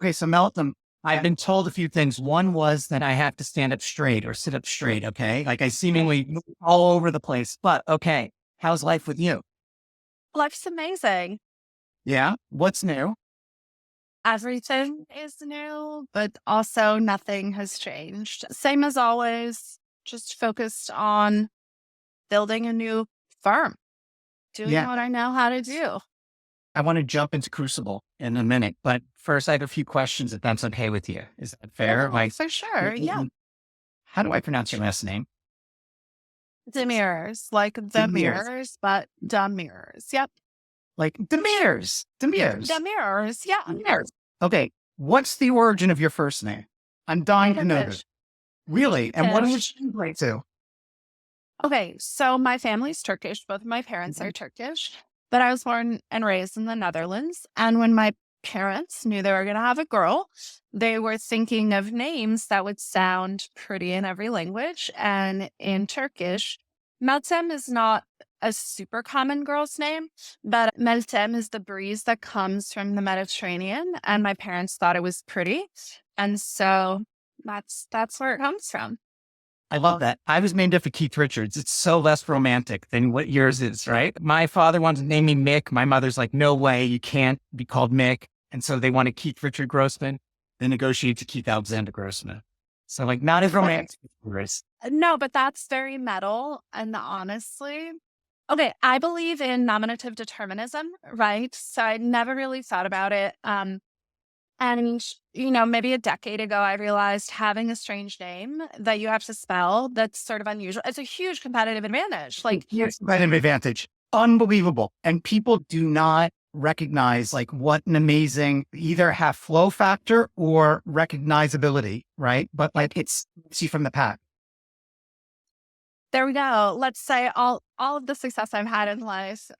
Okay, so Meltem, I've been told a few things. One was that I have to stand up straight or sit up straight. Okay. Like I seemingly move all over the place, but okay. How's life with you? Life's amazing. Yeah. What's new? Everything is new, but also nothing has changed. Same as always, just focused on building a new firm, doing Yeah. what I know how to do. I want to jump into Crucible in a minute, but first I have a few questions if that's okay with you. Is that fair? Oh, Like, for sure. Yeah. how do I pronounce your last name? Demirors, like the Demirs. mirrors, but dumb mirrors. Yep. Like Demirs. Demirs. Demirors. Yeah. Demirs. Okay. What's the origin of your first name? I'm dying to know this. Turkish. Really? And what does Turkish. it translate to? Okay. So my family's Turkish. Both of my parents are Turkish, but I was born and raised in the Netherlands. And when my parents knew they were going to have a girl, they were thinking of names that would sound pretty in every language. And in Turkish, Meltem is not a super common girl's name, but Meltem is the breeze that comes from the Mediterranean. And my parents thought it was pretty. And so that's where it comes from. I love that. I was named after Keith Richards. It's so less romantic than what yours is, right? My father wanted to name me Mick. My mother's like, no way, you can't be called Mick. And so they wanted Keith Richard Grossman, then negotiated to Keith Alexander Grossman. So like not as romantic as yours. No, but that's very metal. And honestly, okay, I believe in nominative determinism, right? So I never really thought about it. And, maybe a decade ago, I realized having a strange name that you have to spell that's sort of unusual. It's a huge competitive advantage. Like, Here's an advantage. Unbelievable. And people do not recognize like what an amazing either have flow factor or recognizability, right? But like it's see from the pack. there we go. Let's say all of the success I've had in life,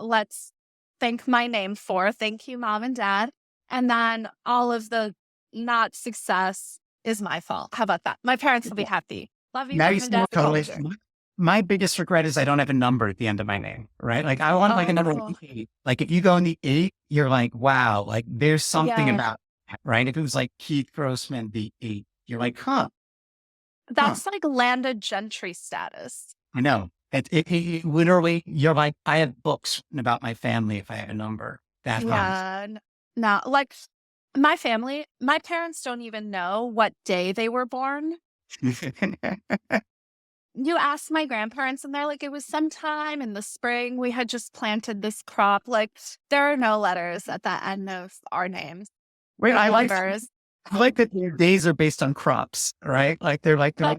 let's thank my name for. Thank you, mom and dad. And then all of the not success is my fault. How about that? My parents will be happy. Love you, Now mom you and see more dad. totally. Culture. My biggest regret is I don't have a number at the end of my name, right? Like I want like a number Oh, like 8. Like if you go in the 8, you're like, wow, like there's something yeah. about that, right? If it was like Keith Grossman, the 8, you're like, huh. That's like landed gentry status. I know. It literally, you're like, I have books about my family if I have a number that high. Yeah. No, like my parents don't even know what day they were born. You ask my grandparents and they're like, it was sometime in the spring. We had just planted this crop. Like, there are no letters at the end of our names. Wait, No I numbers. like that their days are based on crops, right? Like they're like, oh,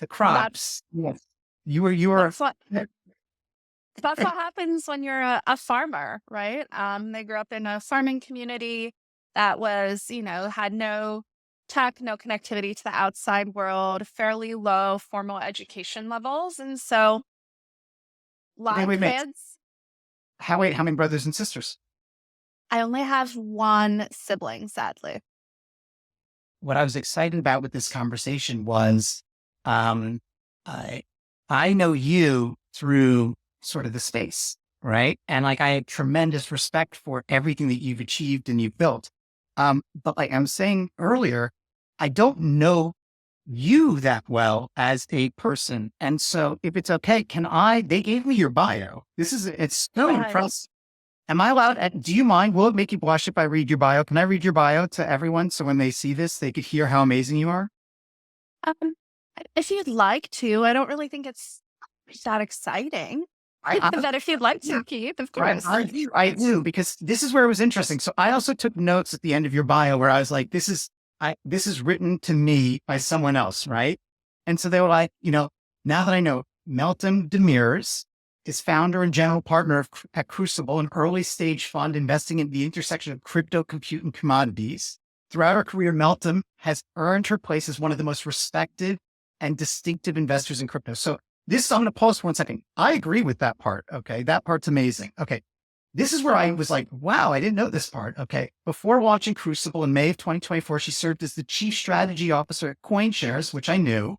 the crops. That's Yes. You were, that's what happens when you're a farmer, right? They grew up in a farming community that was, had no tech, no connectivity to the outside world, fairly low formal education levels. And so a lot wait, of wait, wait. kids, How many brothers and sisters? I only have one sibling, sadly. What I was excited about with this conversation was, um, I, I know you through sort of the space, right? And like, I have tremendous respect for everything that you've achieved and you've built. But like I'm saying earlier, I don't know you that well as a person. And so if it's okay, they gave me your bio. It's so Right. impressive. Am I allowed? Do you mind? Will it make you blush if I read your bio? Can I read your bio to everyone so when they see this, they could hear how amazing you are? Um, if you'd like to, I don't really think it's that exciting. I, But if you'd like yeah, to, Keith, of I, course. I do because this is where it was interesting. So I also took notes at the end of your bio where I was like, this is written to me by someone else, right? And so they were like, now that I know Meltem Demirors is founder and general partner at Crucible, an early stage fund investing in the intersection of crypto, compute, and commodities. Throughout her career, Meltem has earned her place as one of the most respected and distinctive investors in crypto. So I'm going to pause for 1 second. I agree with that part. Okay. That part's amazing. Okay. This is where I was like, wow, I didn't know this part. Okay. Before launching Crucible in May of 2024, she served as the chief strategy officer at CoinShares, which I knew,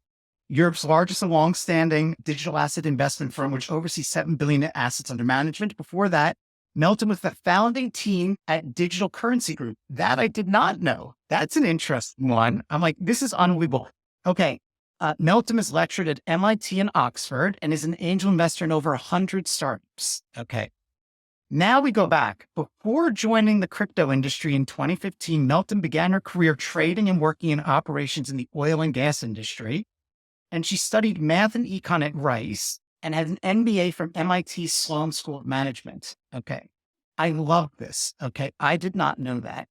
Europe's largest and longstanding digital asset investment firm, which oversees $7 billion in assets under management. Before that, Melton was the founding team at Digital Currency Group. That I did not know. That's an interesting one. I'm like, this is unbelievable. Okay. Melton has lectured at MIT and Oxford and is an angel investor in over 100 startups. Okay. Now we go back. Before joining the crypto industry in 2015, Melton began her career trading and working in operations in the oil and gas industry. And she studied math and econ at Rice and had an MBA from MIT Sloan School of Management. Okay. I love this. Okay. I did not know that.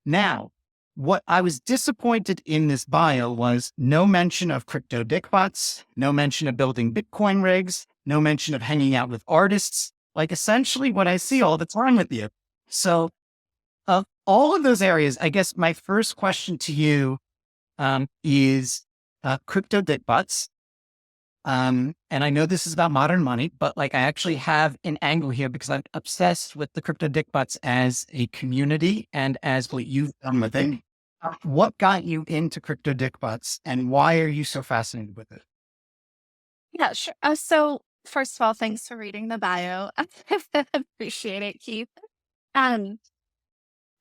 Now, what I was disappointed in this bio was no mention of Crypto Dickbutts, no mention of building Bitcoin rigs, no mention of hanging out with artists, like essentially what I see all the time with you. So of all of those areas, I guess my first question to you is Crypto Dickbutts. And I know this is about modern money, but like I actually have an angle here because I'm obsessed with the Crypto Dickbutts as a community and as what you've done with it. What got you into Crypto Dickbutts and why are you so fascinated with it? Yeah, sure. So first of all, thanks for reading the bio. Appreciate it, Keith. Um,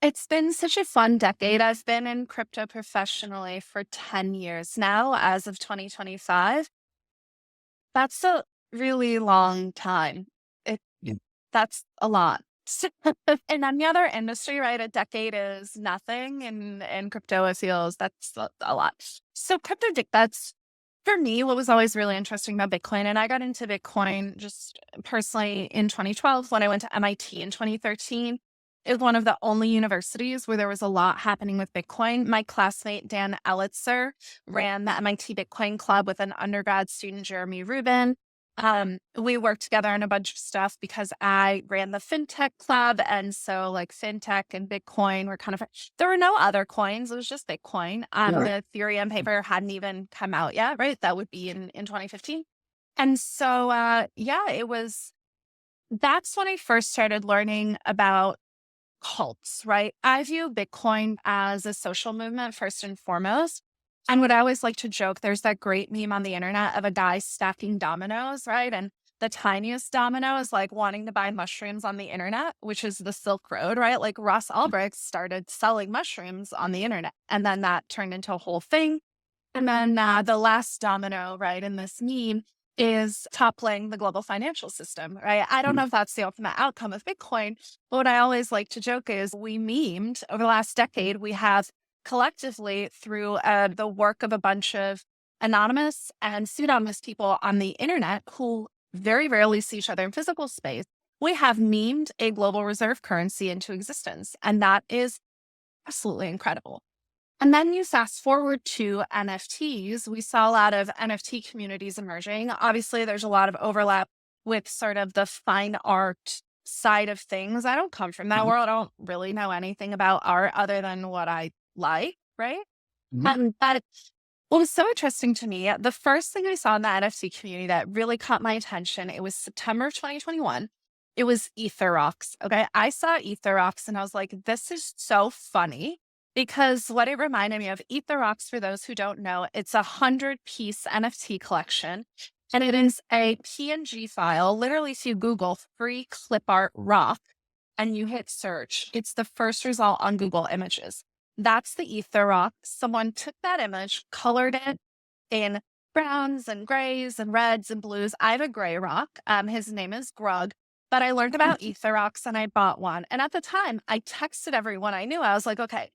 it's been such a fun decade. I've been in crypto professionally for 10 years now, as of 2025. That's a really long time. It Yeah. That's a lot. In any other industry, right? A decade is nothing. In crypto, it feels that's a lot. So crypto that's for me, what was always really interesting about Bitcoin, and I got into Bitcoin just personally in 2012 when I went to MIT in 2013. Is one of the only universities where there was a lot happening with Bitcoin. My classmate, Dan Elitzer, ran the MIT Bitcoin Club with an undergrad student, Jeremy Rubin. We worked together on a bunch of stuff because I ran the fintech club. And so like fintech and Bitcoin were kind of, there were no other coins. It was just Bitcoin. The Ethereum paper hadn't even come out yet, right? That would be in 2015. And so, that's when I first started learning about cults, right? I view Bitcoin as a social movement first and foremost. And what I always like to joke, there's that great meme on the internet of a guy stacking dominoes, right? And the tiniest domino is like wanting to buy mushrooms on the internet, which is the Silk Road, right? Like Ross Ulbricht started selling mushrooms on the internet, and then that turned into a whole thing. And then the last domino, right, in this meme is toppling the global financial system, right? I don't know if that's the ultimate outcome of Bitcoin, but what I always like to joke is we memed over the last decade, we have collectively through the work of a bunch of anonymous and pseudonymous people on the internet who very rarely see each other in physical space, we have memed a global reserve currency into existence. And that is absolutely incredible. And then you fast forward to NFTs. We saw a lot of NFT communities emerging. Obviously, there's a lot of overlap with sort of the fine art side of things. I don't come from that world. I don't really know anything about art other than what I like, right? But what was so interesting to me, the first thing I saw in the NFT community that really caught my attention, it was September of 2021. It was Etherrocks. Okay. I saw Etherrocks and I was like, this is so funny. Because what it reminded me of, Etherrocks, for those who don't know, it's 100-piece NFT collection. And it is a PNG file. Literally, if you Google free clip art rock and you hit search, it's the first result on Google Images. That's the Etherrock. Someone took that image, colored it in browns and grays and reds and blues. I have a gray rock. His name is Grug. But I learned about Etherrocks and I bought one. And at the time, I texted everyone I knew. I was like, okay,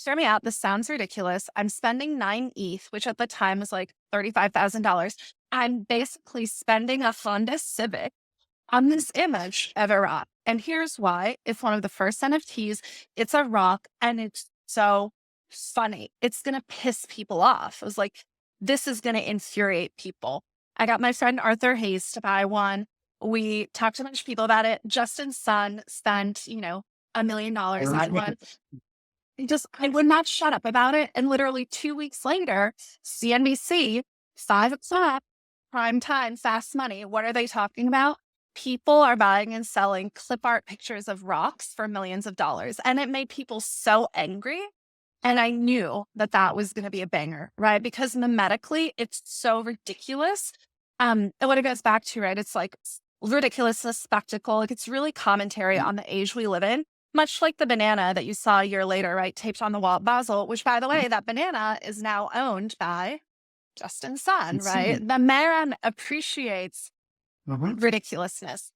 hear me out. This sounds ridiculous. I'm spending 9 ETH, which at the time was like $35,000. I'm basically spending a Honda Civic on this image of a rock. And here's why. It's one of the first NFTs. It's a rock and it's so funny. It's going to piss people off. I was like, this is going to infuriate people. I got my friend Arthur Hayes to buy one. We talked to a bunch of people about it. Justin's son spent, $1 million on one. I would not shut up about it. And literally 2 weeks later, CNBC, 5 o'clock, prime time, fast money. What are they talking about? People are buying and selling clip art pictures of rocks for millions of dollars. And it made people so angry. And I knew that that was going to be a banger, right? Because mimetically, it's so ridiculous. And what it goes back to, right? It's like ridiculousness, spectacle. Like, it's really commentary on the age we live in, much like the banana that you saw a year later, right? Taped on the wall at Basel, which, by the way, that banana is now owned by Justin Sun, right? Insane. The man appreciates Mhm. ridiculousness.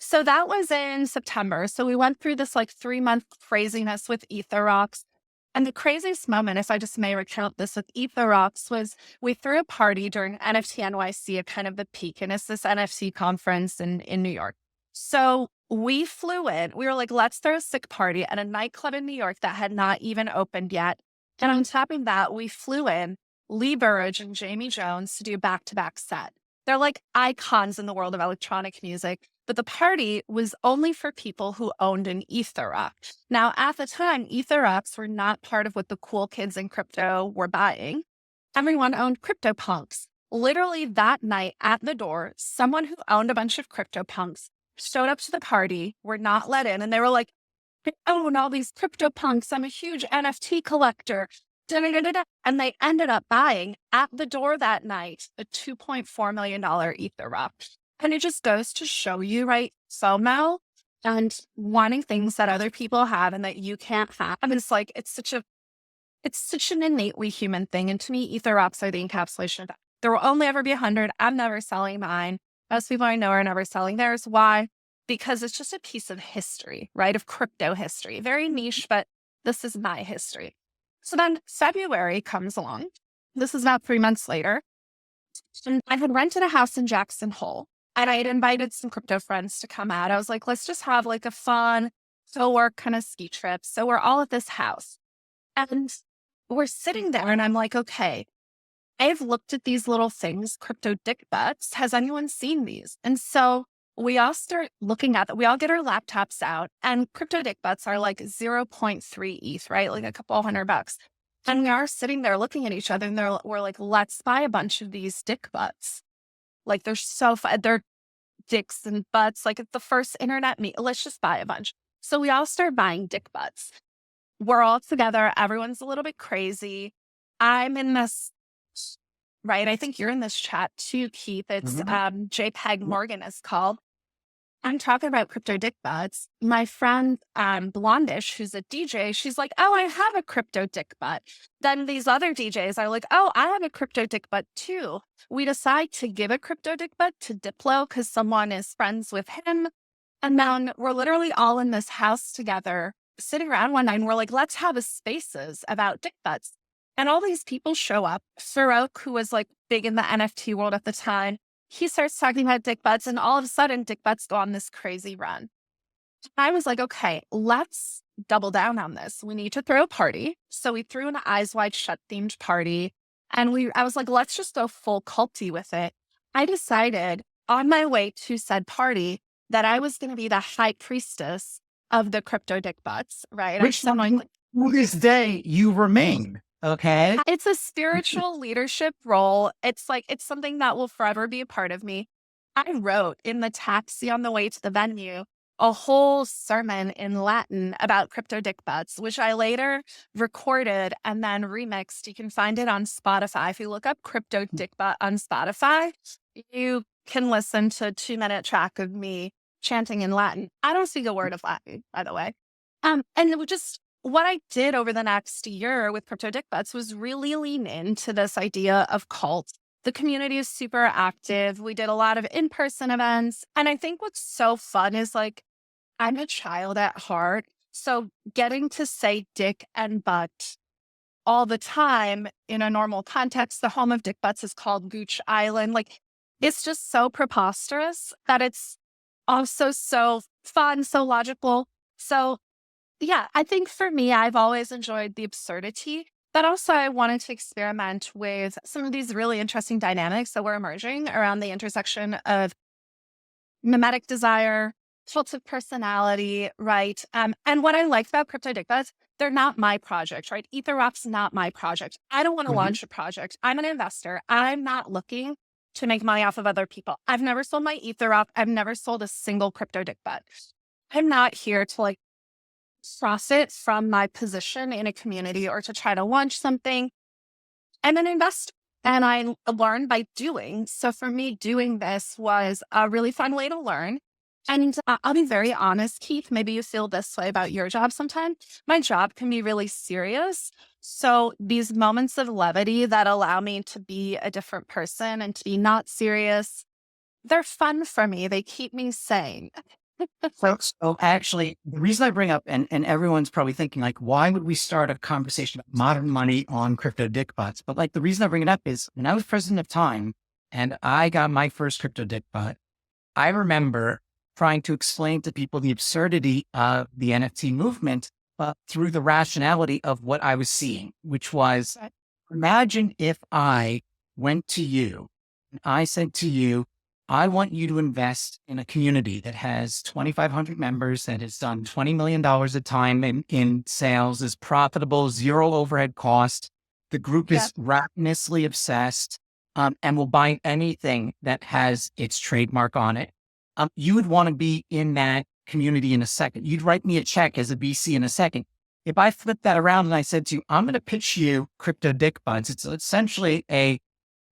So that was in September. So we went through this like 3-month craziness with Ether Rocks. And the craziest moment, if I just may recount this with Ether Rocks, was we threw a party during NFT NYC at kind of the peak. And it's this NFT conference in New York. So we flew in. We were like, let's throw a sick party at a nightclub in New York that had not even opened yet. And on top of that, we flew in Lee Burridge and Jamie Jones to do back-to-back set. They're like icons in the world of electronic music, but the party was only for people who owned an Ether Rock. Now, at the time, Ether Rocks were not part of what the cool kids in crypto were buying. Everyone owned CryptoPunks. Literally that night at the door, someone who owned a bunch of CryptoPunks showed up to the party, were not let in, and they were like, I own all these CryptoPunks. I'm a huge NFT collector. Da-da-da-da-da. And they ended up buying at the door that night a $2.4 million Ether Rock. And it just goes to show you, right? FOMO and wanting things that other people have and that you can't have. And it's like, it's such an innately human thing. And to me, Ether Rocks are the encapsulation of that. There will only ever be 100. I'm never selling mine. Most people I know are never selling theirs. Why? Because it's just a piece of history, right? Of crypto history. Very niche, but this is my history. So then February comes along. This is about 3 months later. And I had rented a house in Jackson Hole. And I had invited some crypto friends to come out. I was like, let's just have like a fun work kind of ski trip. So we're all at this house. And we're sitting there and I'm like, okay, I've looked at these little things, Crypto Dickbutts. Has anyone seen these? And so we all start looking at that. We all get our laptops out, and Crypto Dickbutts are like 0.3 ETH, right? Like a couple $100. And we are sitting there looking at each other, and we're like, let's buy a bunch of these Dickbutts. Like, they're so fun. They're dicks and butts. Like, it's the first internet meet. Let's just buy a bunch. So we all start buying Dickbutts. We're all together. Everyone's a little bit crazy. I'm in this, right? I think you're in this chat too, Keith. It's JPEG Morgan is called. I'm talking about Crypto Dickbutts. My friend Blondish, who's a DJ, she's like, oh, I have a Crypto Dickbutt. Then these other DJs are like, oh, I have a Crypto Dickbutt too. We decide to give a Crypto Dickbutt to Diplo because someone is friends with him. And then we're literally all in this house together, sitting around one night, and we're like, let's have a spaces about Dickbutts. And all these people show up. Farouk, who was like big in the NFT world at the time, he starts talking about Dickbutts, and all of a sudden Dickbutts go on this crazy run. I was like, okay, let's double down on this. We need to throw a party. So we threw an Eyes Wide Shut themed party. And I was like, let's just go full culty with it. I decided on my way to said party that I was going to be the high priestess of the Crypto Dickbutts, right? Which to this day you remain. Okay. It's a spiritual leadership role. It's something that will forever be a part of me. I wrote in the taxi on the way to the venue a whole sermon in Latin about Crypto Dickbutts, which I later recorded and then remixed. You can find it on Spotify. If you look up Crypto Dickbutt on Spotify, you can listen to a 2-minute track of me chanting in Latin. I don't speak a word of Latin, by the way. And it was just what I did over the next year with Crypto Dickbutts was really lean into this idea of cult. The community is super active. We did a lot of in-person events. And I think what's so fun is like, I'm a child at heart. So getting to say dick and butt all the time in a normal context, the home of Dickbutts is called Gooch Island. Like, it's just so preposterous that it's also so fun, so logical. So yeah, I think for me, I've always enjoyed the absurdity, but also I wanted to experiment with some of these really interesting dynamics that were emerging around the intersection of mimetic desire, cult of personality, right? And what I liked about Crypto Dickbutts, they're not my project, right? EtherRock's not my project. I don't want to launch a project. I'm an investor. I'm not looking to make money off of other people. I've never sold my EtherRock. I've never sold a single Crypto Dickbutt. I'm not here to like profit from my position in a community or to try to launch something. I'm an investor. And I learned by doing. So for me, doing this was a really fun way to learn. And I'll be very honest, Keith, maybe you feel this way about your job sometimes. My job can be really serious. So these moments of levity that allow me to be a different person and to be not serious, they're fun for me. They keep me sane. So actually, the reason I bring up, and everyone's probably thinking like, why would we start a conversation about modern money on Crypto Dickbutts? But like the reason I bring it up is when I was president of Time and I got my first Crypto Dickbutt, I remember trying to explain to people the absurdity of the NFT movement, but through the rationality of what I was seeing, which was imagine if I went to you and I said to you, I want you to invest in a community that has 2,500 members, that has done $20 million a time in sales, is profitable, zero overhead cost. The group is ravenously obsessed and will buy anything that has its trademark on it. You would want to be in that community in a second. You'd write me a check as a BC in a second. If I flipped that around and I said to you, I'm going to pitch you Crypto Dickbutts, it's essentially a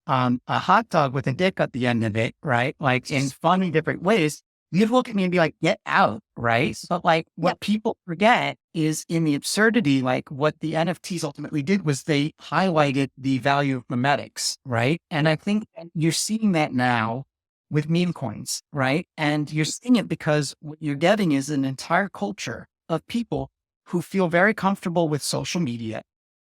hot dog with a dick at the end of it, right? Like in funny different ways, you'd look at me and be like, get out, right? But like what people forget is in the absurdity, like what the NFTs ultimately did was they highlighted the value of memetics, right? And I think you're seeing that now with meme coins, right? And you're seeing it because what you're getting is an entire culture of people who feel very comfortable with social media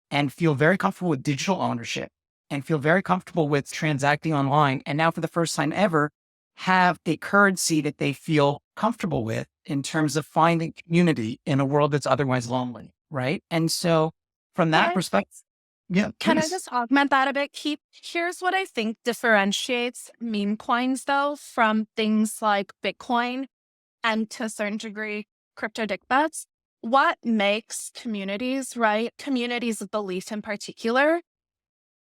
and feel very comfortable with digital ownership and feel very comfortable with transacting online. And now for the first time ever, have a currency that they feel comfortable with in terms of finding community in a world that's otherwise lonely, right? And so from that perspective, Can I just augment that a bit? Here's what I think differentiates meme coins, though, from things like Bitcoin and to a certain degree, Crypto Dickbutts. What makes communities, right? Communities of belief in particular,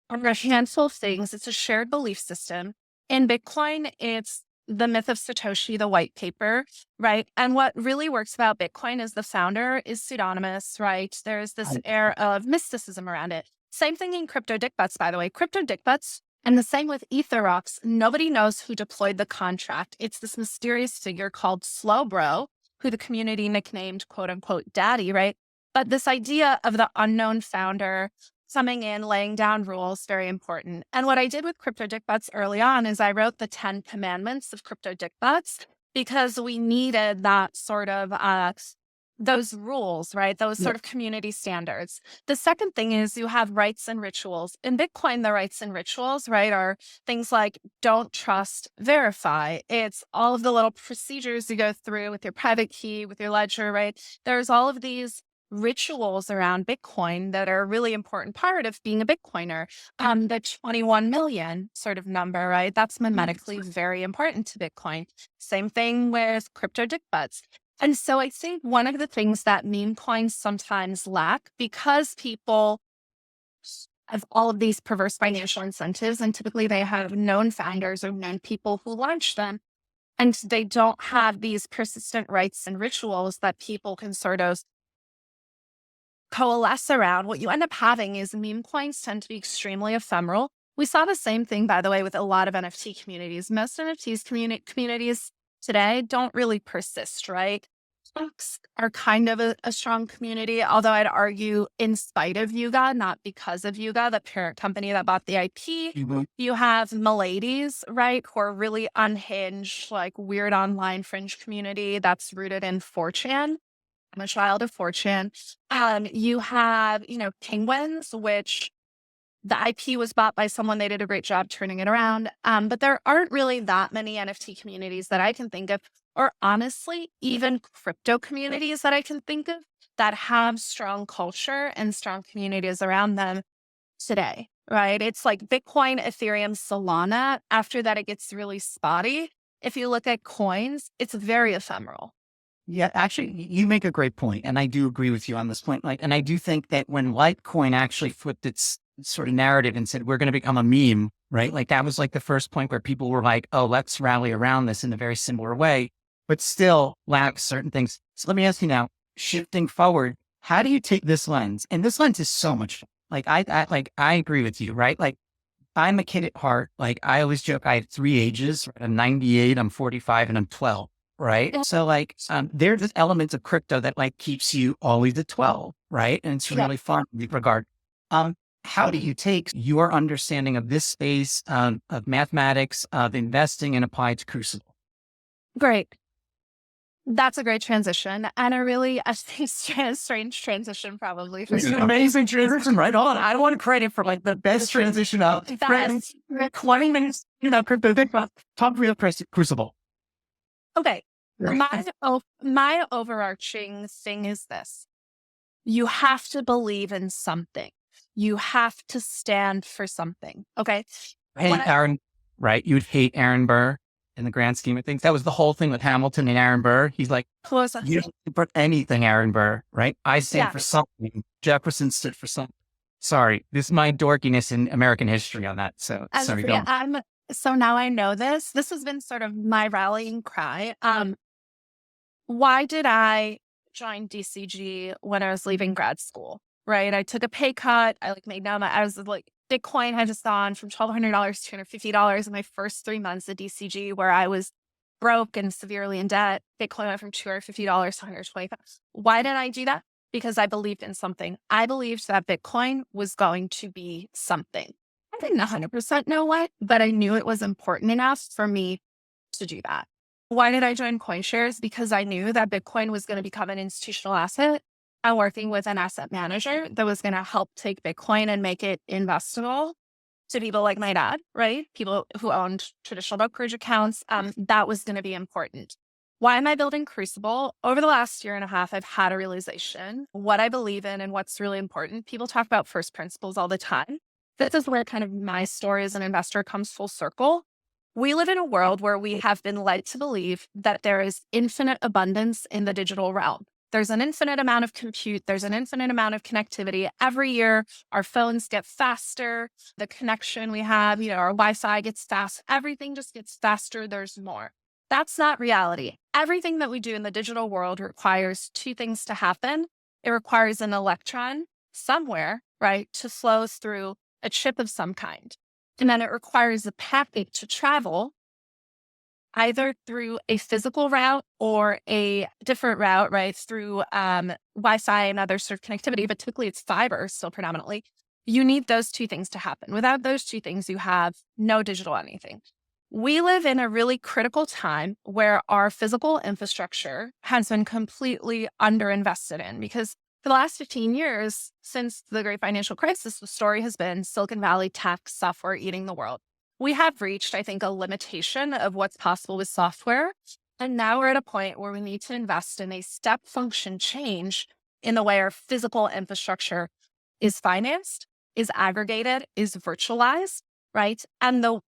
are a handful of things. It's a shared belief system. In Bitcoin, it's the myth of Satoshi, the white paper, right? And what really works about Bitcoin is the founder is pseudonymous, right? There's this air of mysticism around it. Same thing in Crypto Dickbutts, by the way. Crypto Dickbutts, and the same with Etherox, nobody knows who deployed the contract. It's this mysterious figure called Slowbro, who the community nicknamed quote unquote daddy, right? But this idea of the unknown founder coming in, laying down rules, very important. And what I did with Crypto Dickbutts early on is I wrote the 10 commandments of Crypto Dickbutts because we needed that sort of those rules, right? Those sort of community standards. The second thing is you have rites and rituals. In Bitcoin, the rites and rituals, right, are things like don't trust, verify. It's all of the little procedures you go through with your private key, with your ledger, right? There's all of these rituals around Bitcoin that are a really important part of being a Bitcoiner. The 21 million sort of number, right? That's memetically very important to Bitcoin. Same thing with Crypto Dickbutts. And so I think one of the things that meme coins sometimes lack, because people have all of these perverse financial incentives, and typically they have known founders or known people who launched them, and they don't have these persistent rites and rituals that people can sort of coalesce around. What you end up having is meme coins tend to be extremely ephemeral. We saw the same thing, by the way, with a lot of NFT communities. Most NFTs communities today don't really persist, right? Punks are kind of a strong community, although I'd argue in spite of Yuga, not because of Yuga, the parent company that bought the IP. You have Miladies, right, who are really unhinged, like weird online fringe community that's rooted in 4chan. I'm a child of 4chan. You have, Penguins, which the IP was bought by someone. They did a great job turning it around. But there aren't really that many NFT communities that I can think of, or honestly, even crypto communities that I can think of that have strong culture and strong communities around them today, right? It's like Bitcoin, Ethereum, Solana. After that, it gets really spotty. If you look at coins, it's very ephemeral. Yeah, actually, you make a great point, and I do agree with you on this point. Like, and I do think that when Litecoin actually flipped its sort of narrative and said we're going to become a meme, right? Like that was like the first point where people were like, "Oh, let's rally around this in a very similar way," but still lacks certain things. So let me ask you now, shifting forward, how do you take this lens? And this lens is so much like I agree with you, right? Like I'm a kid at heart. Like I always joke, I have 3 ages. Right? I'm 98, I'm 45, and I'm 12. Right. Yeah. So like, there's just elements of crypto that like keeps you always at 12. Right. And it's Yeah. really fun in that regard. How do you take your understanding of this space, of mathematics, of investing and apply it to Crucible? Great. That's a great transition and a really, I think, strange transition probably for It's an some. amazing transition, right on. I want credit for like the best transition of That's 20 minutes, Crypto Dickbutts, top real press Crucible. okay. Right. My overarching thing is this. You have to believe in something. You have to stand for something. Okay. Hey, Aaron, right? You'd hate Aaron Burr in the grand scheme of things. That was the whole thing with Hamilton and Aaron Burr. He's like, you don't support anything, Aaron Burr, right? I stand for something. Jefferson stood for something. Sorry, this is my dorkiness in American history on that. So sorry, don't. So now I know this. This has been sort of my rallying cry. Why did I join DCG when I was leaving grad school? Right, I took a pay cut. I like made now I was like Bitcoin had just gone from $1,200 to $250 in my first 3 months at DCG, where I was broke and severely in debt. Bitcoin went from $250 to $125. Why did I do that? Because I believed in something. I believed that Bitcoin was going to be something. I didn't 100% know what, but I knew it was important enough for me to do that. Why did I join CoinShares? Because I knew that Bitcoin was going to become an institutional asset. I'm working with an asset manager that was going to help take Bitcoin and make it investable to people like my dad, right? People who owned traditional brokerage accounts. That was going to be important. Why am I building Crucible? Over the last year and a half, I've had a realization what I believe in and what's really important. People talk about first principles all the time. This is where kind of my story as an investor comes full circle. We live in a world where we have been led to believe that there is infinite abundance in the digital realm. There's an infinite amount of compute. There's an infinite amount of connectivity. Every year, our phones get faster. The connection we have, our Wi-Fi gets fast. Everything just gets faster. There's more. That's not reality. Everything that we do in the digital world requires two things to happen. It requires an electron somewhere, right, to flow through a chip of some kind. And then it requires a packet to travel either through a physical route or a different route, right, through Wi-Fi and other sort of connectivity, but typically it's fiber still predominantly. You need those two things to happen. Without those two things, you have no digital anything. We live in a really critical time where our physical infrastructure has been completely underinvested in, because for the last 15 years, since the great financial crisis, the story has been Silicon Valley tech software eating the world. We have reached, I think, a limitation of what's possible with software. And now we're at a point where we need to invest in a step function change in the way our physical infrastructure is financed, is aggregated, is virtualized, right? And the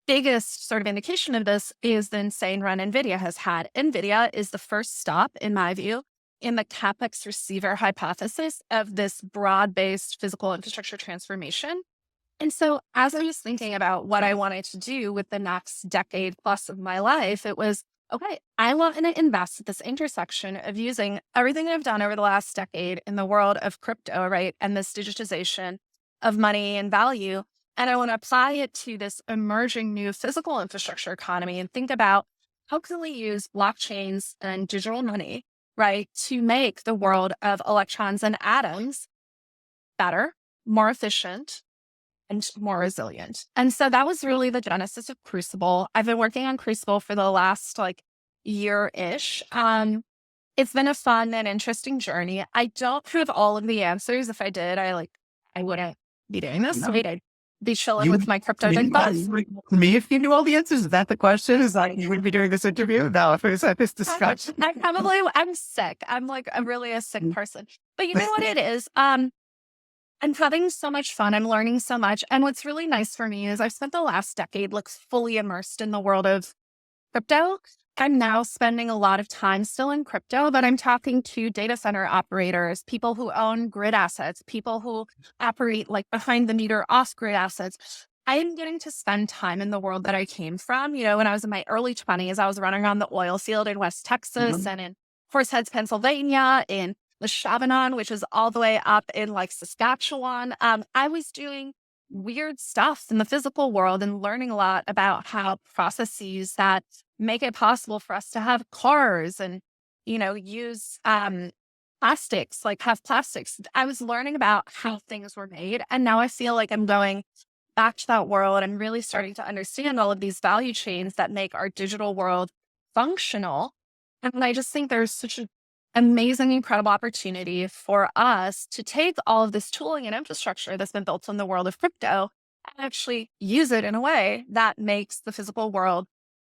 biggest sort of indication of this is the insane run NVIDIA has had. NVIDIA is the first stop, in my view, in the CapEx receiver hypothesis of this broad-based physical infrastructure transformation. And so as I was thinking about what I wanted to do with the next decade plus of my life, it was, okay, I want to invest at this intersection of using everything I've done over the last decade in the world of crypto, right? And this digitization of money and value. And I want to apply it to this emerging new physical infrastructure economy and think about how can we use blockchains and digital money, right, to make the world of electrons and atoms better, more efficient, and more resilient. And so that was really the genesis of Crucible. I've been working on Crucible for the last year-ish. It's been a fun and interesting journey. I don't have all of the answers. If I did, I wouldn't be doing this. No. I'd be chilling with my Crypto Dickbutts. Me, if you knew all the answers, is that the question? Is like you would be doing this interview? No, if it was at this discussion. I'm sick. I'm really a sick person. But you know what it is? I'm having so much fun. I'm learning so much. And what's really nice for me is I've spent the last decade fully immersed in the world of crypto. I'm now spending a lot of time still in crypto, but I'm talking to data center operators, people who own grid assets, people who operate behind the meter off grid assets. I am getting to spend time in the world that I came from. When I was in my early 20s, I was running around the oil field in West Texas and in Horseheads, Pennsylvania, in the Chabanon, which is all the way up in Saskatchewan. I was doing weird stuff in the physical world and learning a lot about how processes that make it possible for us to have cars and, use plastics, like have plastics. I was learning about how things were made. And now I feel like I'm going back to that world. I'm really starting to understand all of these value chains that make our digital world functional. And I just think there's such an amazing, incredible opportunity for us to take all of this tooling and infrastructure that's been built in the world of crypto and actually use it in a way that makes the physical world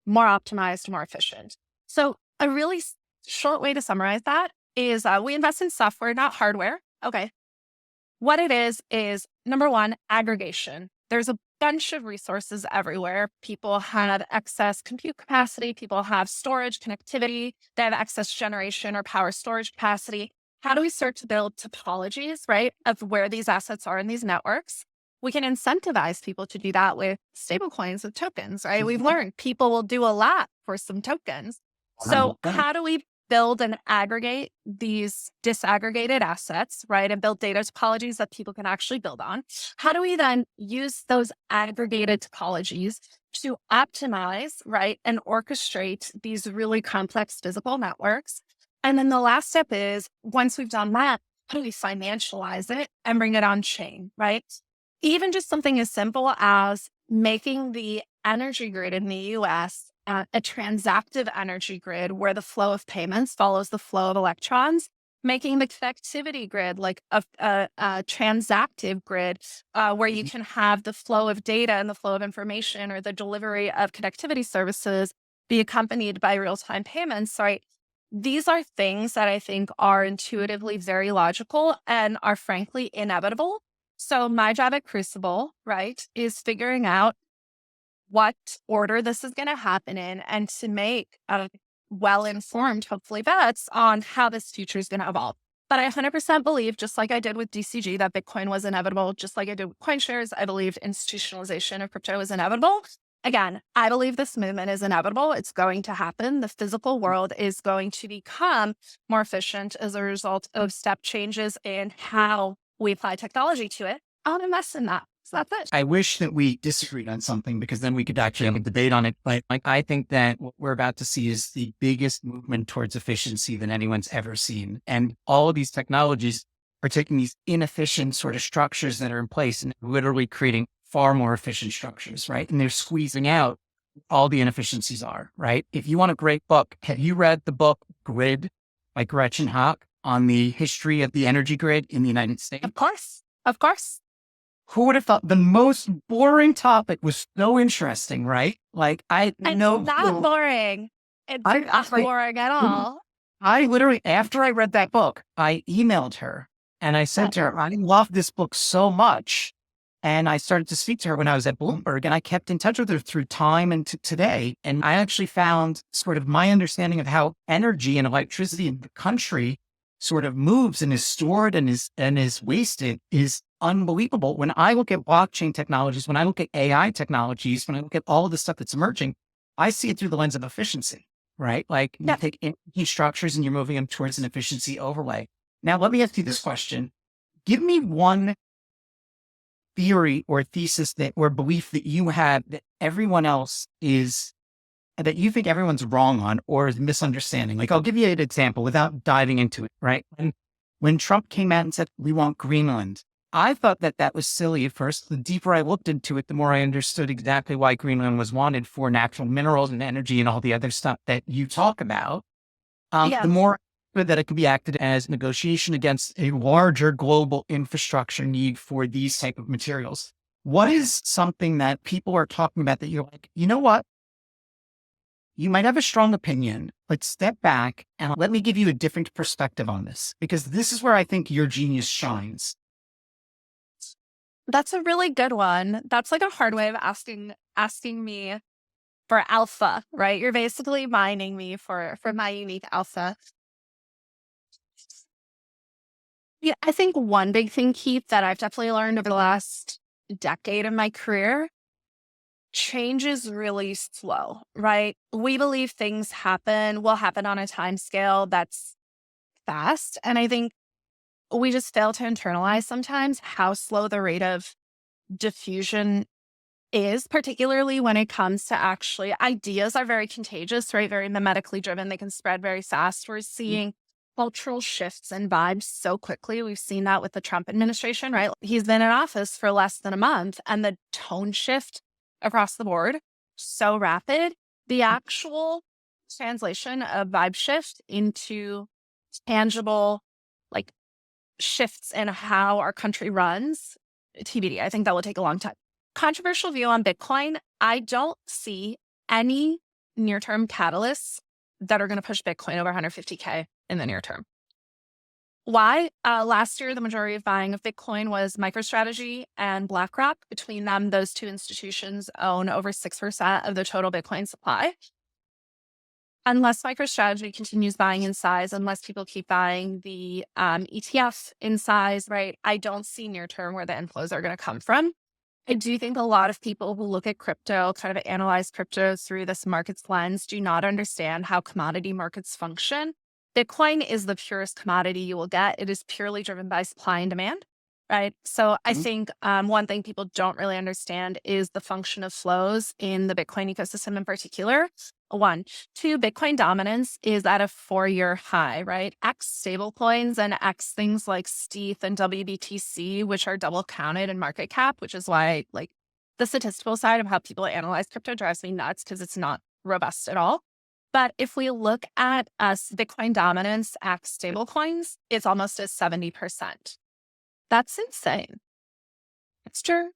more optimized, more efficient. So a really short way to summarize that is we invest in software, not hardware. Okay. What it is number one, aggregation. There's a bunch of resources everywhere. People have excess compute capacity. People have storage connectivity. They have excess generation or power storage capacity. How do we start to build topologies, right, of where these assets are in these networks? We can incentivize people to do that with stablecoins, with tokens, right? We've learned people will do a lot for some tokens. So how do we build and aggregate these disaggregated assets, right? And build data topologies that people can actually build on. How do we then use those aggregated topologies to optimize, right? And orchestrate these really complex physical networks. And then the last step is once we've done that, how do we financialize it and bring it on chain, right? Even just something as simple as making the energy grid in the US a transactive energy grid where the flow of payments follows the flow of electrons, making the connectivity grid like a transactive grid where you can have the flow of data and the flow of information or the delivery of connectivity services be accompanied by real-time payments, right? These are things that I think are intuitively very logical and are frankly inevitable. So my job at Crucible, right, is figuring out what order this is going to happen in and to make well-informed, hopefully, bets on how this future is going to evolve. But I 100% believe, just like I did with DCG, that Bitcoin was inevitable. Just like I did with CoinShares, I believed institutionalization of crypto is inevitable. Again, I believe this movement is inevitable. It's going to happen. The physical world is going to become more efficient as a result of step changes in how we apply technology to it. I'll invest in that. So that's it. I wish that we disagreed on something because then we could actually have a debate on it. But I think that what we're about to see is the biggest movement towards efficiency than anyone's ever seen. And all of these technologies are taking these inefficient sort of structures that are in place and literally creating far more efficient structures, right? And they're squeezing out all the inefficiencies are, right? If you want a great book, have you read the book Grid by Gretchen Hock on the history of the energy grid in the United States? Of course. Of course. Who would have thought the most boring topic was so interesting, right? Like It's not boring. It's not boring at all. I literally, after I read that book, I emailed her and I said to her, I love this book so much. And I started to speak to her when I was at Bloomberg and I kept in touch with her through time and today. And I actually found sort of my understanding of how energy and electricity in the country sort of moves and is stored and is wasted is unbelievable. When I look at blockchain technologies, when I look at AI technologies, when I look at all of the stuff that's emerging, I see it through the lens of efficiency, right? Like you take energy structures and you're moving them towards an efficiency overlay. Now, let me ask you this question. Give me one theory or thesis that or belief that you have that everyone else is that you think everyone's wrong on or is misunderstanding. Like I'll give you an example without diving into it, right? When Trump came out and said, we want Greenland, I thought that that was silly at first. The deeper I looked into it, the more I understood exactly why Greenland was wanted for natural minerals and energy and all the other stuff that you talk about. The more that it could be acted as negotiation against a larger global infrastructure need for these type of materials. What is something that people are talking about that you're like, you know what? You might have a strong opinion, but step back and let me give you a different perspective on this, because this is where I think your genius shines. That's a really good one. That's like a hard way of asking me for alpha, right? You're basically mining me for my unique alpha. Yeah, I think one big thing, Keith, that I've definitely learned over the last decade of my career, change is really slow, right? We believe things will happen on a time scale that's fast. And I think we just fail to internalize sometimes how slow the rate of diffusion is, particularly when it comes to actually ideas are very contagious, right? Very mimetically driven. They can spread very fast. We're seeing cultural shifts and vibes so quickly. We've seen that with the Trump administration, right? He's been in office for less than a month and the tone shift across the board, so rapid. The actual translation of vibe shift into tangible, like, shifts in how our country runs, TBD. I think that will take a long time. Controversial view on Bitcoin. I don't see any near-term catalysts that are going to push Bitcoin over 150K in the near term. Why? Last year, the majority of buying of Bitcoin was MicroStrategy and BlackRock. Between them, those two institutions own over 6% of the total Bitcoin supply. Unless MicroStrategy continues buying in size, unless people keep buying the ETF in size, right? I don't see near term where the inflows are going to come from. I do think a lot of people who look at crypto, kind of analyze crypto through this markets lens, do not understand how commodity markets function. Bitcoin is the purest commodity you will get. It is purely driven by supply and demand, right? So I think one thing people don't really understand is the function of flows in the Bitcoin ecosystem in particular. 1. 2, Bitcoin dominance is at a 4-year high, right? X stablecoins and X things like Steth and WBTC, which are double counted in market cap, which is why, like, the statistical side of how people analyze crypto drives me nuts because it's not robust at all. But if we look at Bitcoin dominance, X stablecoins, it's almost at 70%. That's insane. After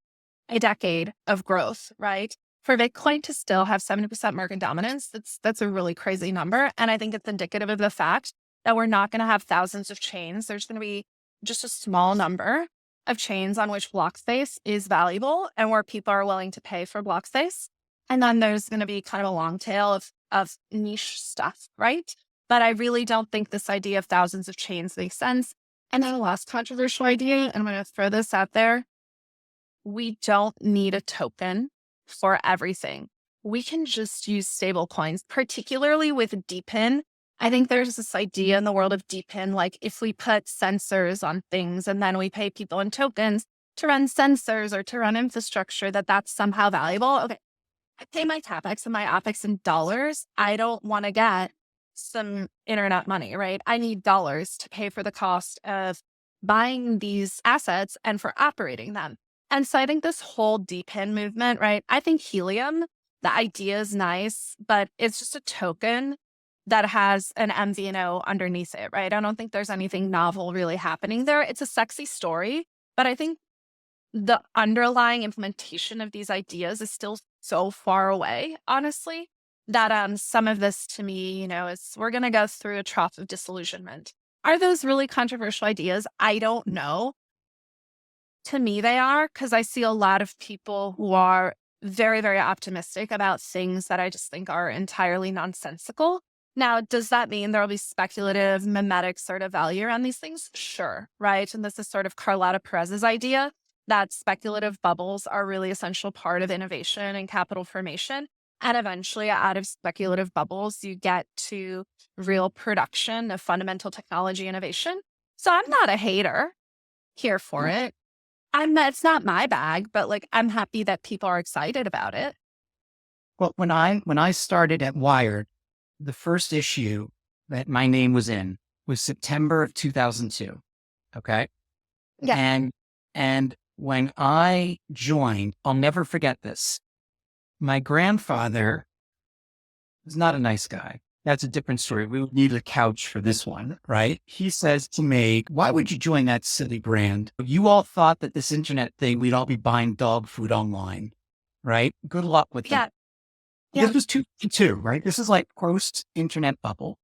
a decade of growth, right? For Bitcoin to still have 70% market dominance, that's a really crazy number. And I think it's indicative of the fact that we're not going to have thousands of chains. There's going to be just a small number of chains on which block space is valuable and where people are willing to pay for block space. And then there's going to be kind of a long tail of niche stuff, right? But I really don't think this idea of thousands of chains makes sense. And then the last controversial idea, and I'm going to throw this out there. We don't need a token for everything. We can just use stable coins, particularly with DePIN. I think there's this idea in the world of DePIN, like if we put sensors on things and then we pay people in tokens to run sensors or to run infrastructure, that's somehow valuable. Okay, I pay my CapEx and my OpEx in dollars. I don't want to get some internet money, right? I need dollars to pay for the cost of buying these assets and for operating them. And so I think this whole DePIN movement, right? I think Helium, the idea is nice, but it's just a token that has an MVNO underneath it, right? I don't think there's anything novel really happening there. It's a sexy story, but I think the underlying implementation of these ideas is still so far away, honestly, that some of this to me, is we're going to go through a trough of disillusionment. Are those really controversial ideas? I don't know. To me, they are, because I see a lot of people who are very, very optimistic about things that I just think are entirely nonsensical. Now, does that mean there will be speculative, mimetic sort of value around these things? Sure, right? And this is sort of Carlotta Perez's idea that speculative bubbles are really essential part of innovation and capital formation. And eventually, out of speculative bubbles, you get to real production of fundamental technology innovation. So I'm not a hater, here for it. It's not my bag, but like, I'm happy that people are excited about it. Well, when I started at Wired, the first issue that my name was in was September of 2002. Okay. Yeah. And when I joined, I'll never forget this. My grandfather was not a nice guy. That's a different story. We would need a couch for this one, right? He says to me, "Why would you join that silly brand? You all thought that this internet thing, we'd all be buying dog food online, right? Good luck with that." Yeah. This was 2002, right? This is like post-internet bubble.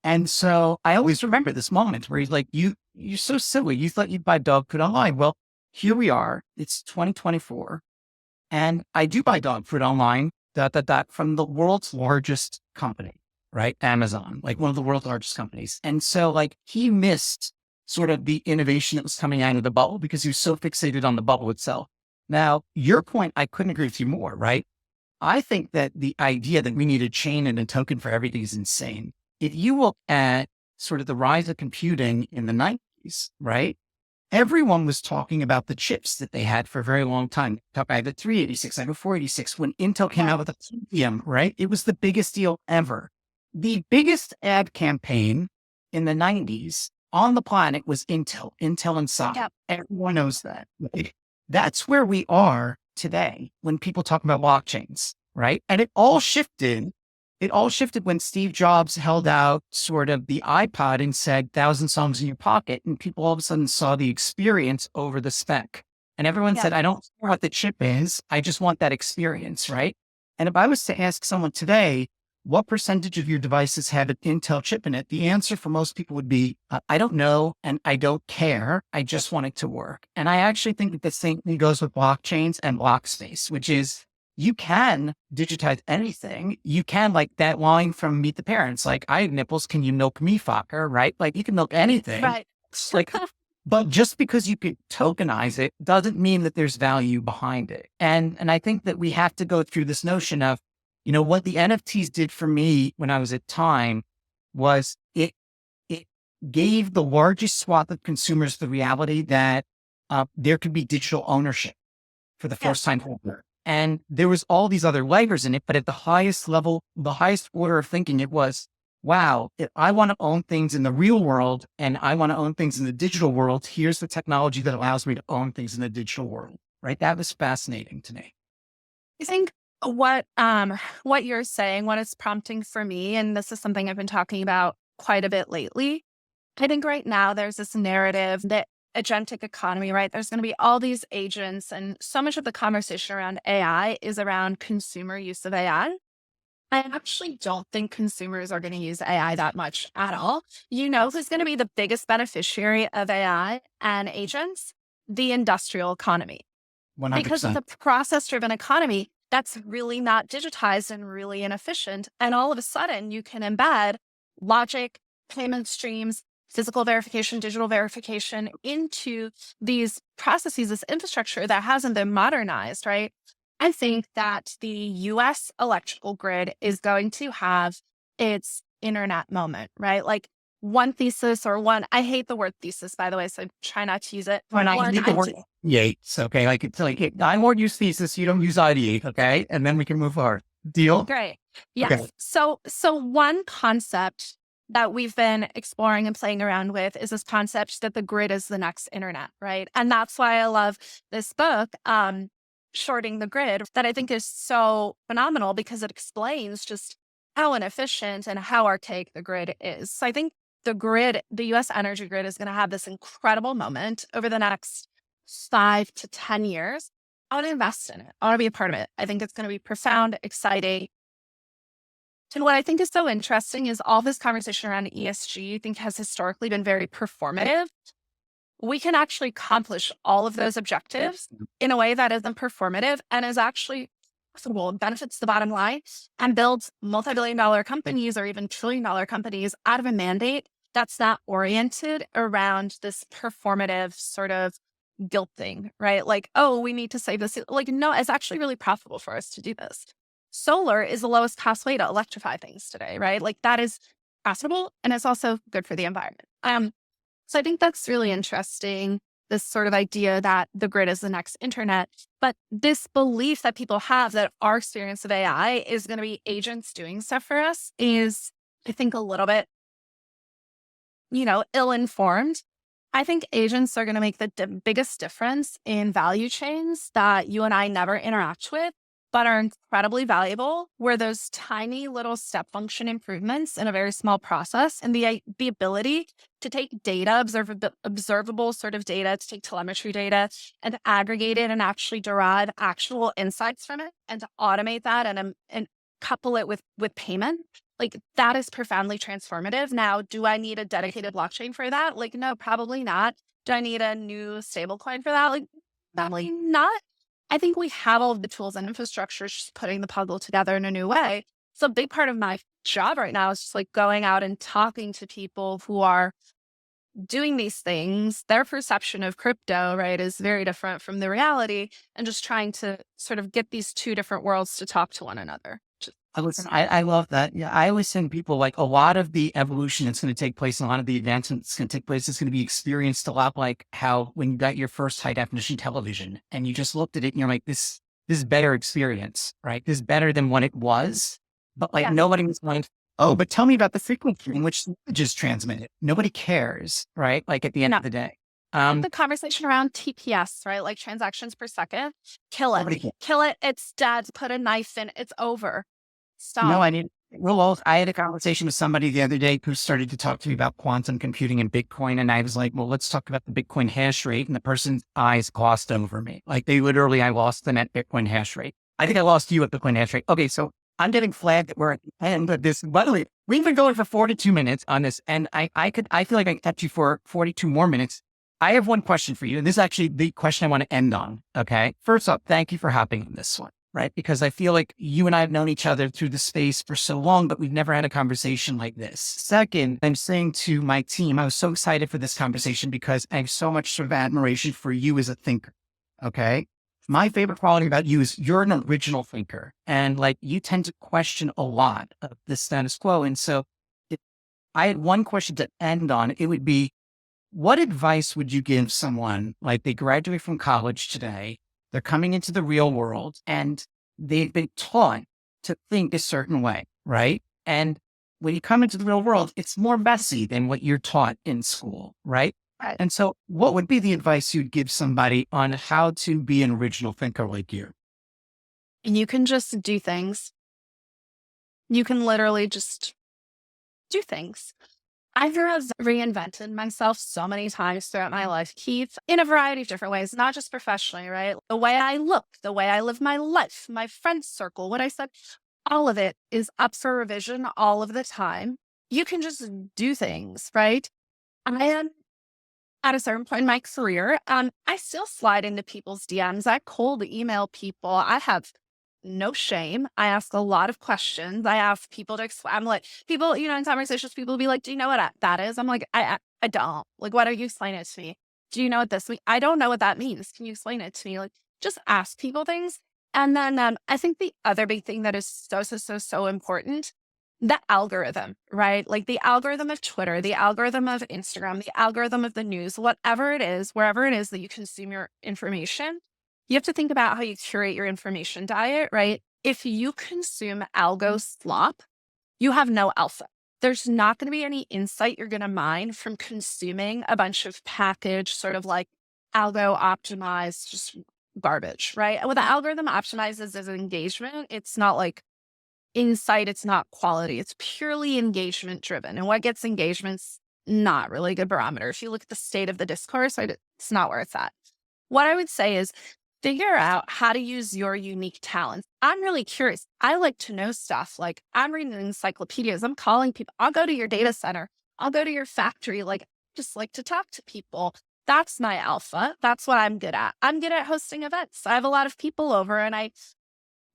And so I always remember this moment where he's like, you're so silly. You thought you'd buy dog food online. Well, here we are. It's 2024. And I do buy dog food online, from the world's largest company, right? Amazon, like one of the world's largest companies. And so like he missed sort of the innovation that was coming out of the bubble because he was so fixated on the bubble itself. Now, your point, I couldn't agree with you more, right? I think that the idea that we need a chain and a token for everything is insane. If you look at sort of the rise of computing in the 90s, right? everyone was talking about the chips that they had for a very long time. I have a 386, I have a 486. When Intel came out with a Pentium, right? It was the biggest deal ever. The biggest ad campaign in the 90s on the planet was Intel inside. Yep. Everyone knows that. That's where we are today when people talk about blockchains, right? And it all shifted. It all shifted when Steve Jobs held out sort of the iPod and said 1,000 songs in your pocket. And people all of a sudden saw the experience over the spec. And everyone said, I don't care what the chip is. I just want that experience, right? And if I was to ask someone today, what percentage of your devices have an Intel chip in it? The answer for most people would be, I don't know, and I don't care. I just want it to work. And I actually think that the same thing goes with blockchains and block space, which is you can digitize anything. You can, like that line from Meet the Parents, like, I have nipples, can you milk me, fucker, right? Like you can milk anything. Right. It's like, but just because you could tokenize it doesn't mean that there's value behind it. And I think that we have to go through this notion of, what the NFTs did for me when I was at Time was it gave the largest swath of consumers the reality that there could be digital ownership for the first time ever. And there was all these other layers in it, but at the highest level, the highest order of thinking, it was, wow, if I want to own things in the real world and I want to own things in the digital world, here's the technology that allows me to own things in the digital world, right? That was fascinating to me. I think what you're saying, what it's prompting for me, and this is something I've been talking about quite a bit lately. I think right now there's this narrative that agentic economy, right? There's going to be all these agents, and so much of the conversation around AI is around consumer use of AI. I actually don't think consumers are going to use AI that much at all. Who's going to be the biggest beneficiary of AI and agents? The industrial economy. 100%. Because it's a process-driven economy that's really not digitized and really inefficient. And all of a sudden, you can embed logic, payment streams, physical verification, digital verification into these processes, this infrastructure that hasn't been modernized, right? I think that the US electrical grid is going to have its internet moment, right? Like one thesis I hate the word thesis, by the way, so try not to use it. When I need the word Yates, okay? Like it's like, I won't use thesis, you don't use ideate, okay? And then we can move forward. Deal? Great. Yes. Okay. So one concept that we've been exploring and playing around with is this concept that the grid is the next internet, right? And that's why I love this book, Shorting the Grid, that I think is so phenomenal because it explains just how inefficient and how archaic the grid is. So I think the US energy grid is going to have this incredible moment over the next 5 to 10 years. I want to invest in it. I want to be a part of it. I think it's going to be profound, exciting. And what I think is so interesting is all this conversation around ESG, I think has historically been very performative. We can actually accomplish all of those objectives in a way that isn't performative and is actually possible, benefits the bottom line, and builds multi-billion-dollar companies or even trillion-dollar companies out of a mandate that's not oriented around this performative sort of guilt thing, right? Like, oh, we need to save this. Like, no, it's actually really profitable for us to do this. Solar is the lowest cost way to electrify things today, right? Like that is profitable and it's also good for the environment. So I think that's really interesting, this sort of idea that the grid is the next internet. But this belief that people have that our experience of AI is going to be agents doing stuff for us is, I think, a little bit, ill-informed. I think agents are going to make the biggest difference in value chains that you and I never interact with, but are incredibly valuable, where those tiny little step function improvements in a very small process and the ability to take data, observable sort of data, to take telemetry data and to aggregate it and actually derive actual insights from it and to automate that and couple it with payment. Like that is profoundly transformative. Now, do I need a dedicated blockchain for that? Like, no, probably not. Do I need a new stablecoin for that? Like, probably not. I think we have all of the tools and infrastructure, just putting the puzzle together in a new way. So a big part of my job right now is just like going out and talking to people who are doing these things. Their perception of crypto, right, is very different from the reality, and just trying to sort of get these two different worlds to talk to one another. Listen, I love that. Yeah, I always send people like a lot of the evolution that's going to take place and a lot of the advancement that's going to take place is going to be experienced a lot like how when you got your first high definition television and you just looked at it and you're like, this is better experience, right? This is better than what it was. But like Yes. nobody was like, oh, but tell me about the frequency in which the message is transmitted. Nobody cares, right? Like at the end No. of the day. The conversation around TPS, right? Like transactions per second. Kill Nobody it. cares. Kill it. It's dead. Put a knife in. It's over. No, Stop. I had a conversation with somebody the other day who started to talk to me about quantum computing and Bitcoin. And I was like, well, let's talk about the Bitcoin hash rate. And the person's eyes glossed over me. Like I lost them at Bitcoin hash rate. I think I lost you at Bitcoin hash rate. Okay. So I'm getting flagged that we're at the end of this. By the way, we've been going for 42 minutes on this. And I feel like I kept you for 42 more minutes. I have one question for you. And this is actually the question I want to end on. Okay. First up, thank you for hopping on this one. Right? Because I feel like you and I have known each other through the space for so long, but we've never had a conversation like this. Second, I'm saying to my team, I was so excited for this conversation because I have so much sort of admiration for you as a thinker. Okay. My favorite quality about you is you're an original thinker and like you tend to question a lot of the status quo. And so if I had one question to end on, it would be, what advice would you give someone like they graduate from college today? They're coming into the real world and they've been taught to think a certain way, right? And when you come into the real world, it's more messy than what you're taught in school, right? Right. And so what would be the advice you'd give somebody on how to be an original thinker like you? And you can just do things. You can literally just do things. I have reinvented myself so many times throughout my life, Keith, in a variety of different ways, not just professionally, right? The way I look, the way I live my life, my friend circle, what I said, all of it is up for revision all of the time. You can just do things, right? I am at a certain point in my career, I still slide into people's DMs. I cold email people. I have no shame. I ask a lot of questions. I ask people to explain. I'm like, people, in conversations, people will be like, do you know what that is? I'm like, I don't. Like, why don't you explain it to me? Do you know what this means? I don't know what that means. Can you explain it to me? Like, just ask people things. And then I think the other big thing that is so important, the algorithm, right? Like the algorithm of Twitter, the algorithm of Instagram, the algorithm of the news, whatever it is, wherever it is that you consume your information, you have to think about how you curate your information diet, right? If you consume algo slop, you have no alpha. There's not going to be any insight you're going to mine from consuming a bunch of packaged sort of like algo optimized, just garbage, right? What the algorithm optimizes is engagement. It's not like insight. It's not quality. It's purely engagement driven. And what gets engagement's not really a good barometer. If you look at the state of the discourse, it's not where it's at. What I would say is figure out how to use your unique talents. I'm really curious. I like to know stuff. Like I'm reading encyclopedias. I'm calling people. I'll go to your data center. I'll go to your factory. Like just like to talk to people. That's my alpha. That's what I'm good at. I'm good at hosting events. I have a lot of people over and I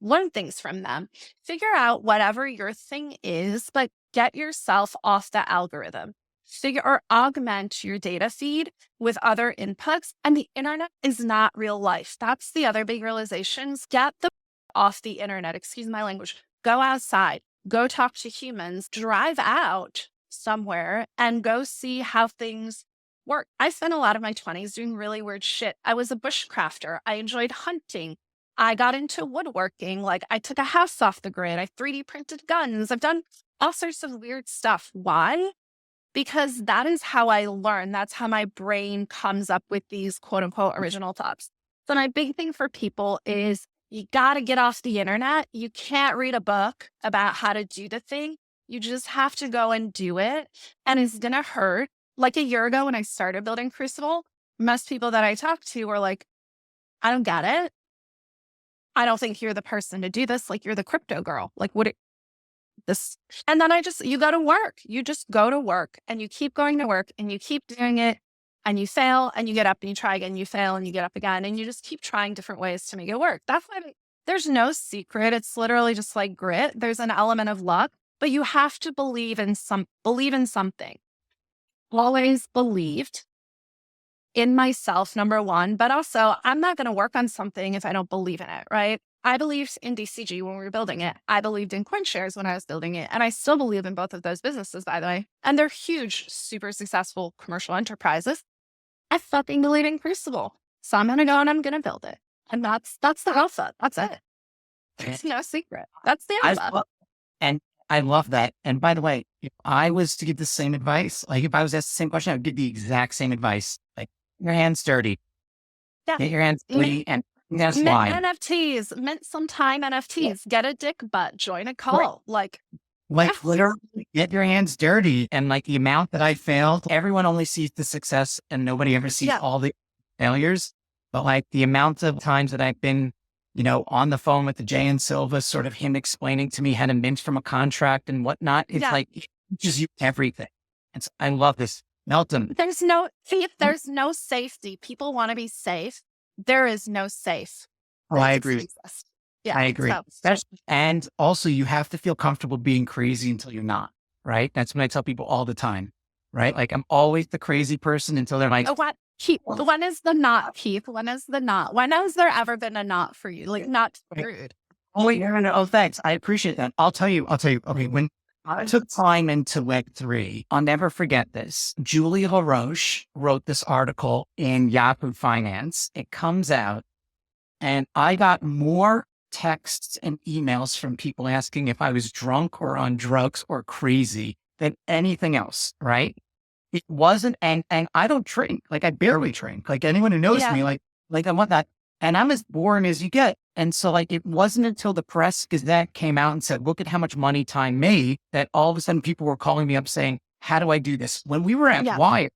learn things from them. Figure out whatever your thing is, but get yourself off the algorithm. Figure or augment your data feed with other inputs. And the internet is not real life. That's the other big realizations. Get the off the internet. Excuse my language. Go outside. Go talk to humans. Drive out somewhere and go see how things work. I spent a lot of my 20s doing really weird shit. I was a bushcrafter. I enjoyed hunting. I got into woodworking. Like I took a house off the grid. I 3D printed guns. I've done all sorts of weird stuff. Why? Because that is how I learn. That's how my brain comes up with these quote unquote original thoughts. So my big thing for people is you got to get off the internet. You can't read a book about how to do the thing. You just have to go and do it. And it's going to hurt. Like a year ago when I started building Crucible, most people that I talked to were like, I don't get it. I don't think you're the person to do this. Like you're the crypto girl. Like this. And then you go to work. You just go to work and you keep going to work and you keep doing it and you fail and you get up and you try again. You fail and you get up again and you just keep trying different ways to make it work. That's why there's no secret. It's literally just like grit. There's an element of luck, but you have to believe in something. Always believed in myself, number one, but also I'm not going to work on something if I don't believe in it, right? I believed in DCG when we were building it. I believed in CoinShares when I was building it. And I still believe in both of those businesses, by the way. And they're huge, super successful commercial enterprises. I fucking believe in Crucible. So I'm going to go and I'm going to build it. And that's the alpha. That's it. There's no secret. That's the alpha. And I love that. And by the way, if I was to give the same advice, like if I was asked the same question, I would give the exact same advice. Like, your hands dirty. Yeah. Get your hands dirty, and that's mint why. NFTs, mint some time NFTs, get a dick butt, join a call. Like literally get your hands dirty. And like the amount that I failed, everyone only sees the success and nobody ever sees all the failures. But like the amount of times that I've been, on the phone with the Jay and Silva, sort of him explaining to me how to mint from a contract and whatnot. It's like, it teaches you everything. And so I love this. Melton. There's no safety. People want to be safe. There is no safe. Oh, I agree. Yeah, I agree. And also you have to feel comfortable being crazy until you're not, right? That's what I tell people all the time, right? Like I'm always the crazy person until they're like, what? Keith, when is the not, Keith? When is the not? When has there ever been a not for you? Like not rude. Oh, wait, no. Oh, thanks. I appreciate that. I'll tell you. Okay. When I took time into Web3, I'll never forget this. Julie LaRoche wrote this article in Yahoo Finance. It comes out and I got more texts and emails from people asking if I was drunk or on drugs or crazy than anything else, right? It wasn't, and I don't drink. Like I barely drink. Like anyone who knows me, like I want that. And I'm as boring as you get. And so like, it wasn't until the Press Gazette came out and said, look at how much money time made, that all of a sudden people were calling me up saying, how do I do this? When we were at Wire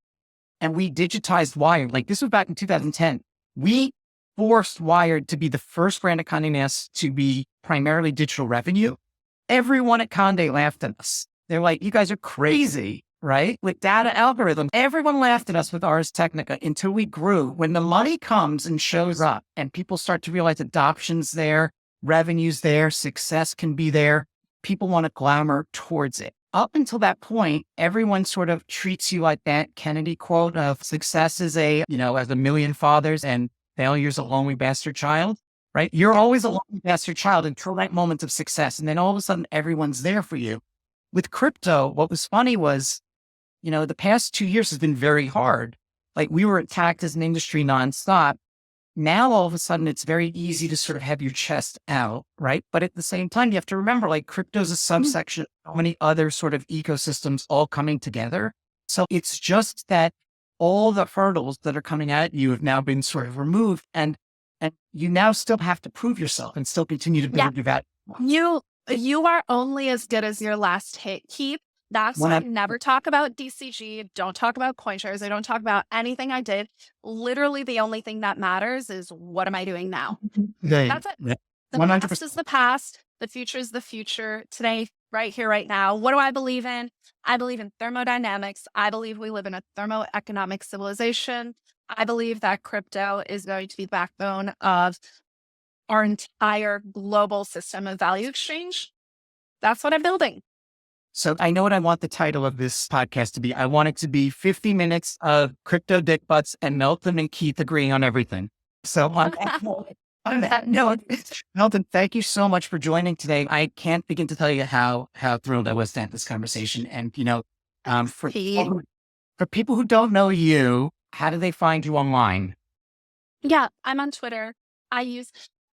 and we digitized Wire, like this was back in 2010, we forced Wire to be the first brand of Condé Nast to be primarily digital revenue. Everyone at Condé laughed at us. They're like, you guys are crazy. Right? With data algorithms, everyone laughed at us with Ars Technica until we grew. When the money comes and shows up and people start to realize adoption's there, revenue's there, success can be there, people want to glamour towards it. Up until that point, everyone sort of treats you like that Kennedy quote of success is as a million fathers and failure's a lonely bastard child, right? You're always a lonely bastard child until that moment of success. And then all of a sudden, everyone's there for you. With crypto, what was funny was, the past 2 years has been very hard. Like we were attacked as an industry nonstop. Now, all of a sudden, it's very easy to sort of have your chest out, right? But at the same time, you have to remember, like crypto is a subsection of so many other sort of ecosystems all coming together. So it's just that all the hurdles that are coming at you have now been sort of removed, and you now still have to prove yourself and still continue to build your value. You are only as good as your last hit. That's why I never talk about DCG. Don't talk about CoinShares. I don't talk about anything I did. Literally, the only thing that matters is what am I doing now? That's it. The 100%. Past is the past. The future is the future. Today, right here, right now. What do I believe in? I believe in thermodynamics. I believe we live in a thermoeconomic civilization. I believe that crypto is going to be the backbone of our entire global system of value exchange. That's what I'm building. So I know what I want the title of this podcast to be. I want it to be 50 minutes of Crypto Dickbutts and Melton and Keith agreeing on everything. So on that note, Melton, thank you so much for joining today. I can't begin to tell you how thrilled I was to have this conversation. And, for people who don't know you, how do they find you online? Yeah, I'm on Twitter. I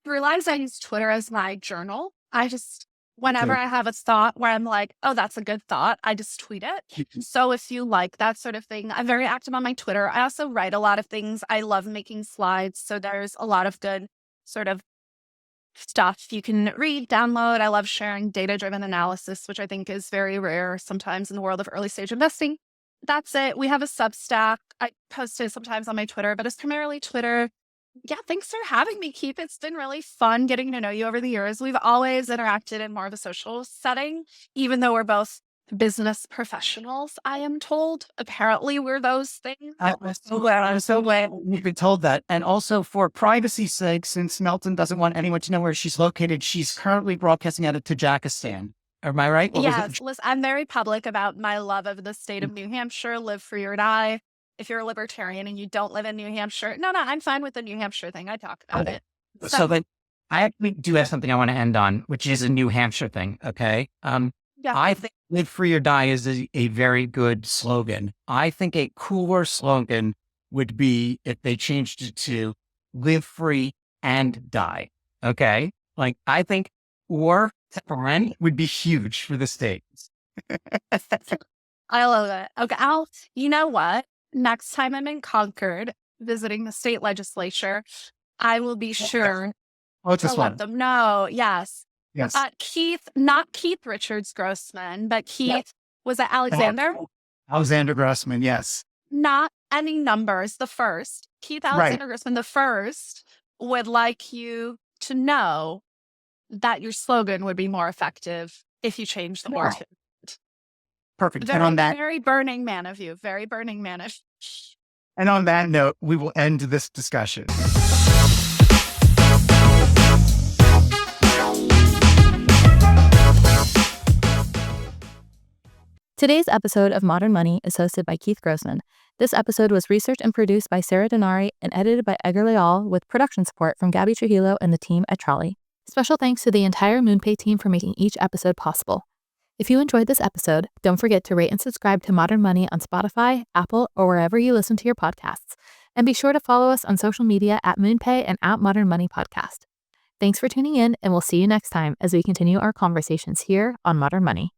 realize I use Twitter as my journal. Whenever I have a thought where I'm like, oh, that's a good thought, I just tweet it. So if you like that sort of thing, I'm very active on my Twitter. I also write a lot of things. I love making slides. So there's a lot of good sort of stuff you can read, download. I love sharing data-driven analysis, which I think is very rare sometimes in the world of early stage investing. That's it. We have a Substack. I post it sometimes on my Twitter, but it's primarily Twitter. Yeah, thanks for having me, Keith. It's been really fun getting to know you over the years. We've always interacted in more of a social setting, even though we're both business professionals, I am told. Apparently, we're those things. I'm so glad you've been told that. And also for privacy's sake, since Melton doesn't want anyone to know where she's located, she's currently broadcasting out of Tajikistan. Am I right? Yes, listen, I'm very public about my love of the state of New Hampshire. Live free or die. If you're a libertarian and you don't live in New Hampshire, no, I'm fine with the New Hampshire thing. I talk about it. So then I actually do have something I want to end on, which is a New Hampshire thing. Okay. Yeah. I think live free or die is a very good slogan. I think a cooler slogan would be if they changed it to live free and die. Okay. Like I think, or friend would be huge for the States. I love it. Okay, you know what? Next time I'm in Concord visiting the state legislature, I will be sure Oh, it's to this let one. them know. Yes. Yes. Not Keith Richards Grossman, but Keith, was it Alexander? Alexander Grossman. Yes. Not any numbers, the first. Keith Alexander Grossman, the first, would like you to know that your slogan would be more effective if you change the word. Perfect. Very, and on that, very burning man of you. Very burning man of. and on that note, we will end this discussion. Today's episode of Modern Money is hosted by Keith Grossman. This episode was researched and produced by Sarah Denari and edited by Edgar Leal with production support from Gabby Trujillo and the team at Trolley. Special thanks to the entire MoonPay team for making each episode possible. If you enjoyed this episode, don't forget to rate and subscribe to Modern Money on Spotify, Apple, or wherever you listen to your podcasts. And be sure to follow us on social media at MoonPay and at Modern Money Podcast. Thanks for tuning in, and we'll see you next time as we continue our conversations here on Modern Money.